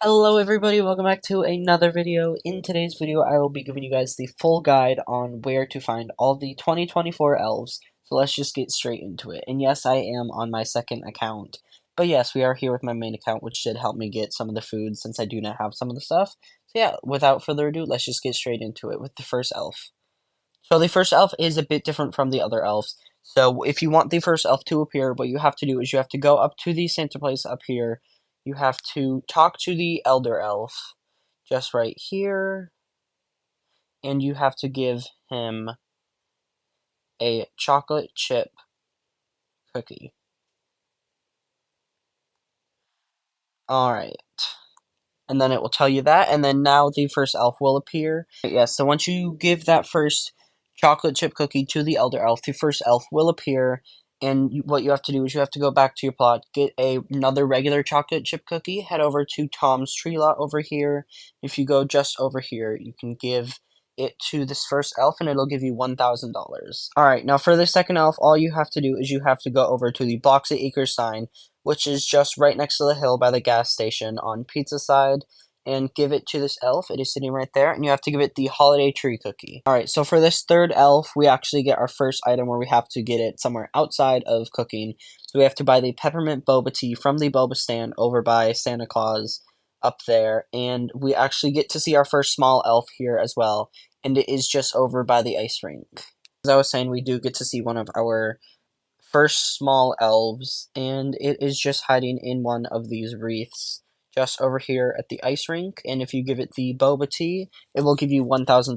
Hello everybody, welcome back to another video. In today's video, I will be giving you guys the full guide on where to find all the 2024 elves. So let's just get straight into it. And yes, I am on my second account. But yes, we are here with my main account, which should help me get some of the food since I do not have some of the stuff. So yeah, without further ado, let's just get straight into it with the first elf. So the first elf is a bit different from the other elves. So if you want the first elf to appear, what you have to do is you have to go up to the Santa place up here. You have to talk to the elder elf just right here, and you have to give him a chocolate chip cookie. Alright. And then it will tell you that, and then now the first elf will appear. Yeah, so once you give that first chocolate chip cookie to the elder elf, the first elf will appear, and what you have to do is you have to go back to your plot, get another regular chocolate chip cookie, head over to Tom's tree lot over here. If you go just over here, you can give it to this first elf, and it'll give you $1,000. Alright, now for the second elf, all you have to do is you have to go over to the Bloxburg Acres sign, which is just right next to the hill by the gas station on Pizza Side, and give it to this elf. It is sitting right there, and you have to give it the holiday tree cookie. Alright, so for this third elf, we actually get our first item where we have to get it somewhere outside of cooking. So we have to buy the peppermint boba tea from the boba stand over by Santa Claus up there, and we actually get to see our first small elf here as well, and it is just over by the ice rink. As I was saying, we do get to see one of our first small elves, and it is just hiding in one of these wreaths just over here at the ice rink, and if you give it the boba tea, it will give you $1,000.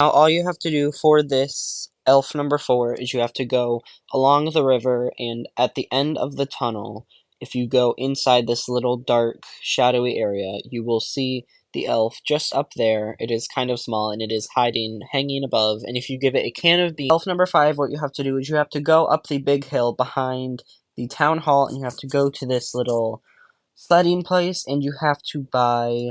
Now all you have to do for this elf number 4 is you have to go along the river, and at the end of the tunnel, if you go inside this little dark shadowy area, you will see the elf just up there. It is kind of small, and it is hanging above, and if you give it a can of beans. Elf number 5, what you have to do is you have to go up the big hill behind the town hall, and you have to go to this little sledding place, and you have to buy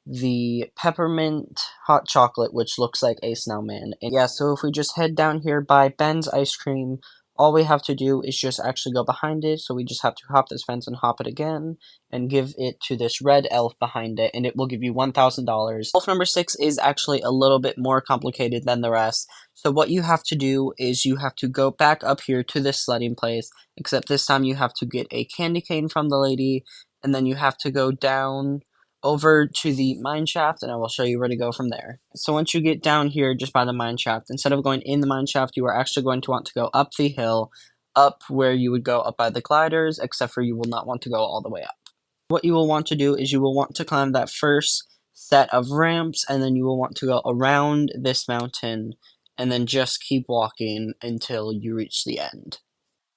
the peppermint hot chocolate, which looks like a snowman. And yeah, so if we just head down here by Ben's Ice Cream, all we have to do is just actually go behind it, so we just have to hop this fence and hop it again, and give it to this red elf behind it, and it will give you $1,000. Elf number 6 is actually a little bit more complicated than the rest, so what you have to do is you have to go back up here to this sledding place, except this time you have to get a candy cane from the lady, and then you have to go down over to the mine shaft, and I will show you where to go from there. So once you get down here just by the mine shaft, instead of going in the mine shaft, you are actually going to want to go up the hill, up where you would go up by the gliders, except for you will not want to go all the way up. What you will want to do is you will want to climb that first set of ramps, and then you will want to go around this mountain, and then just keep walking until you reach the end.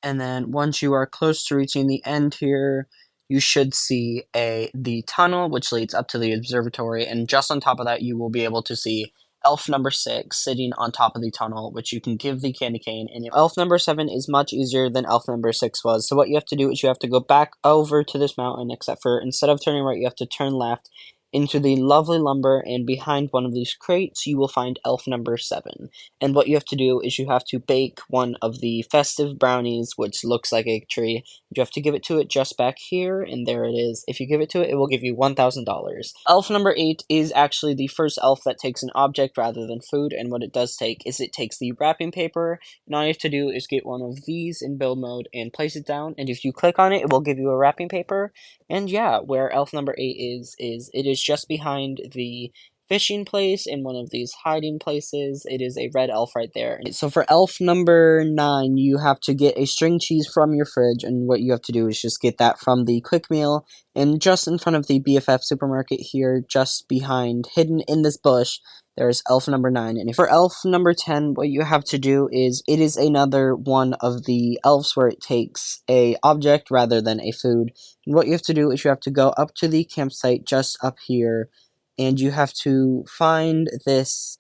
And then once you are close to reaching the end here, you should see the tunnel which leads up to the observatory, and just on top of that you will be able to see elf number 6 sitting on top of the tunnel, which you can give the candy cane. And elf number 7 is much easier than elf number 6 was, so what you have to do is you have to go back over to this mountain, except for instead of turning right you have to turn left into the lovely lumber, and behind one of these crates you will find elf number 7. And what you have to do is you have to bake one of the festive brownies, which looks like a tree. You have to give it to it just back here, and there it is. If you give it to it, it will give you $1,000. Elf number 8 is actually the first elf that takes an object rather than food, and what it does take is it takes the wrapping paper, and all you have to do is get one of these in build mode and place it down, and if you click on it, it will give you a wrapping paper. And yeah, where elf number 8 is it is just behind the fishing place in one of these hiding places. It is a red elf right there. So for elf number 9, you have to get a string cheese from your fridge, and what you have to do is just get that from the quick meal, and just in front of the BFF supermarket here, just behind, hidden in this bush, there's elf number 9. And for elf number 10, what you have to do is, it is another one of the elves where it takes a object rather than a food. And what you have to do is you have to go up to the campsite just up here, and you have to find this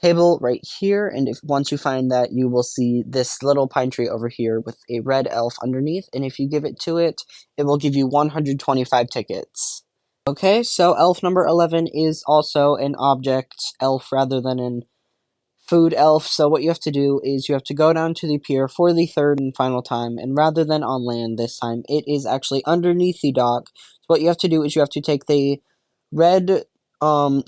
table right here, and if once you find that, you will see this little pine tree over here with a red elf underneath, and if you give it to it, it will give you 125 tickets. Okay, so elf number 11 is also an object elf rather than an food elf. So what you have to do is you have to go down to the pier for the third and final time, and rather than on land this time, it is actually underneath the dock. So what you have to do is you have to take the red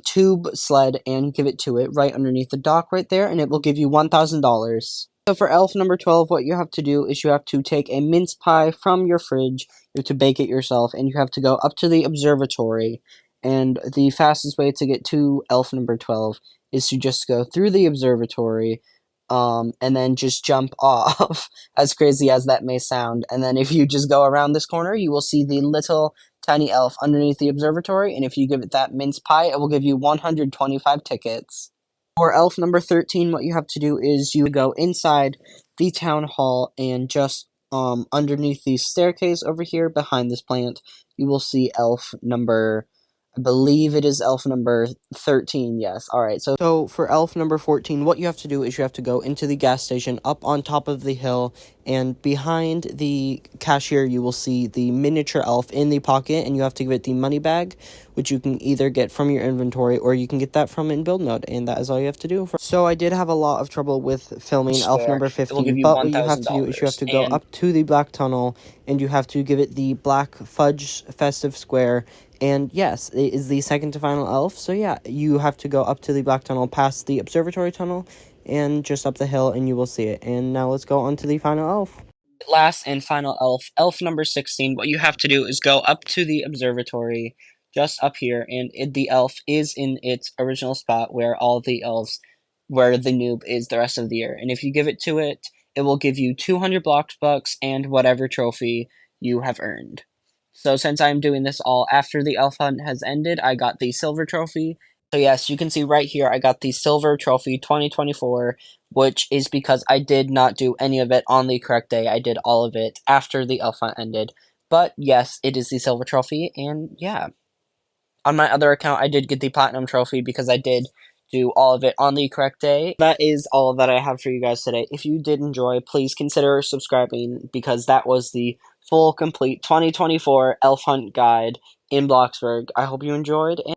tube sled and give it to it right underneath the dock right there, and it will give you $1,000. So for elf number 12, what you have to do is you have to take a mince pie from your fridge, you have to bake it yourself, and you have to go up to the observatory. And the fastest way to get to elf number 12 is to just go through the observatory, and then just jump off, as crazy as that may sound. And then if you just go around this corner, you will see the little tiny elf underneath the observatory, and if you give it that mince pie, it will give you 125 tickets. For elf number 13, what you have to do is you go inside the town hall, and just underneath the staircase over here behind this plant, you will see elf number, I believe it is elf number 13, yes. Alright, so for elf number 14, what you have to do is you have to go into the gas station up on top of the hill, and behind the cashier you will see the miniature elf in the pocket, and you have to give it the money bag, which you can either get from your inventory or you can get that from in build mode, and that is all you have to do. So I did have a lot of trouble with filming elf number 15, but what you have to do is you have to go up to the black tunnel, and you have to give it the black fudge festive square. And yes, it is the second to final elf, so yeah, you have to go up to the black tunnel, past the observatory tunnel, and just up the hill, and you will see it. And now let's go on to the final elf. Last and final elf, elf number 16, what you have to do is go up to the observatory, just up here, and the elf is in its original spot where all the elves, where the noob is the rest of the year. And if you give it to it, it will give you 200 Bloxbucks and whatever trophy you have earned. So since I'm doing this all after the elf hunt has ended, I got the silver trophy. So yes, you can see right here, I got the silver trophy 2024, which is because I did not do any of it on the correct day. I did all of it after the elf hunt ended. But yes, it is the silver trophy, and yeah. On my other account, I did get the platinum trophy because I did do all of it on the correct day. That is all that I have for you guys today. If you did enjoy, please consider subscribing, because that was the full, complete 2024 elf hunt guide in Bloxburg. I hope you enjoyed, and